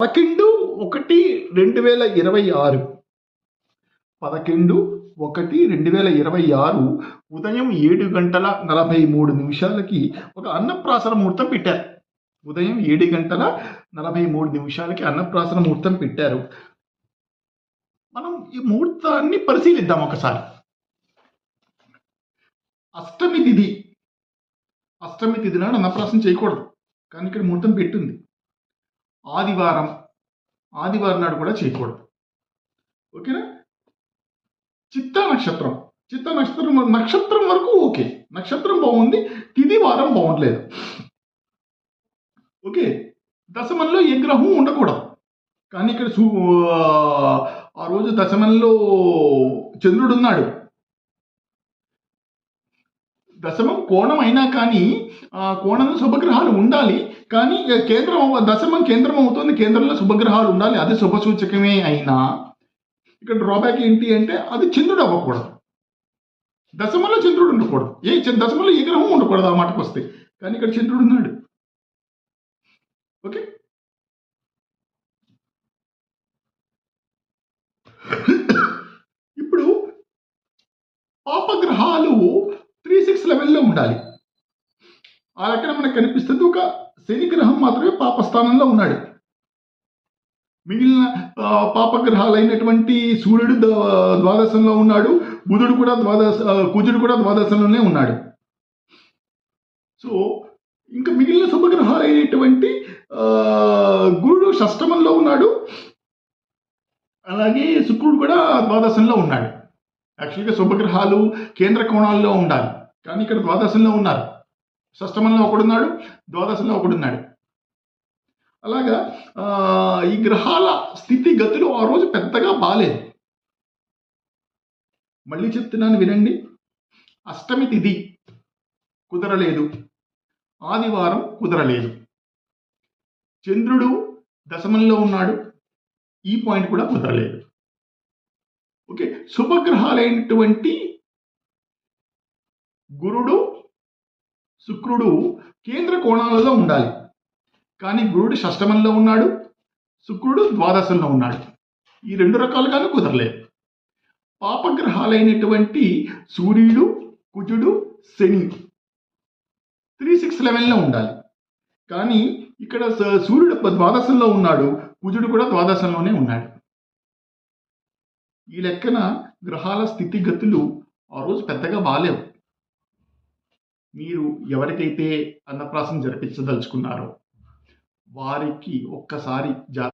11/1/2026 11/1/2026 ఉదయం 7:43 ఒక అన్నప్రాసన ముహూర్తం పెట్టారు. ఉదయం 7:43 అన్నప్రాసన ముహూర్తం పెట్టారు. మనం ఈ ముహూర్తాన్ని పరిశీలిద్దాం ఒకసారి. అష్టమి తిథి నాడు అన్నప్రాసన చేయకూడదు, కానీ ఇక్కడ ముహూర్తం పెట్టింది. ఆదివారం నాడు కూడా చేయకూడదు. ఓకేనా? చిత్తా నక్షత్రం వరకు ఓకే, నక్షత్రం బాగుంది, తిథి వారం బాగుండలేదు. ఓకే, దశమంలో ఏ గ్రహం ఉండకూడదు, కానీ ఇక్కడ ఆ రోజు దశమంలో చంద్రుడు ఉన్నాడు. దశమం కోణం అయినా కానీ కోణంలో శుభగ్రహాలు ఉండాలి, కానీ దశమం కేంద్రం అవుతుంది, కేంద్రంలో శుభగ్రహాలు ఉండాలి, అది శుభ సూచకమే అయినా ఇక్కడ డ్రాబ్యాక్ ఏంటి అంటే అది చంద్రుడు అవ్వకూడదు, దశమంలో చంద్రుడు ఉండకూడదు, దశమంలో ఏ గ్రహం ఉండకూడదు ఆ మాటకు వస్తే, కానీ ఇక్కడ చంద్రుడు ఉన్నాడు. ఓకే, ఇప్పుడు పాపగ్రహాలు 3-6 లెవెల్లో ఉండాలి. ఆ లెక్కన మనకు కనిపిస్తుంది ఒక శని గ్రహం మాత్రమే పాపస్థానంలో ఉన్నాడు. మిగిలిన పాపగ్రహాలు అయినటువంటి సూర్యుడు ద్వాదశంలో ఉన్నాడు, కుజుడు కూడా ద్వాదశంలోనే ఉన్నాడు. సో ఇంకా మిగిలిన శుభగ్రహాలు అయినటువంటి గురుడు షష్టమంలో ఉన్నాడు, అలాగే శుక్రుడు కూడా ద్వాదశంలో ఉన్నాడు. యాక్చువల్గా శుభగ్రహాలు కేంద్ర కోణాల్లో ఉండాలి, కానీ ఇక్కడ ద్వాదశంలో ఉన్నారు. షష్టమంలో ఒకడున్నాడు, ద్వాదశంలో ఒకడున్నాడు. అలాగా ఈ గ్రహాల స్థితిగతులు ఆ రోజు పెద్దగా బాలేదు. మళ్ళీ చెప్తున్నాను వినండి. అష్టమి తిథి కుదరలేదు, ఆదివారం కుదరలేదు, చంద్రుడు దశమంలో ఉన్నాడు, ఈ పాయింట్ కూడా కుదరలేదు. ఓకే, శుభగ్రహాలైనటువంటి గురుడు శుక్రుడు కేంద్ర కోణాలలో ఉండాలి, కానీ గురుడు షష్టమంలో ఉన్నాడు, శుక్రుడు ద్వాదశంలో ఉన్నాడు. ఈ రెండు రకాలుగాను కుదరలేదు. పాపగ్రహాలైనటువంటి సూర్యుడు, కుజుడు, శని 3-6 లెవెల్లో ఉండాలి, కానీ ఇక్కడ సూర్యుడు ద్వాదశంలో ఉన్నాడు, కుజుడు కూడా ద్వాదశంలోనే ఉన్నాడు. ఈ లెక్కన గ్రహాల స్థితిగతులు ఆ రోజు పెద్దగా బాలేవు. మీరు ఎవరికైతే అన్నప్రాసన జరిపించదలుచుకున్నారో వారికి ఒక్కసారి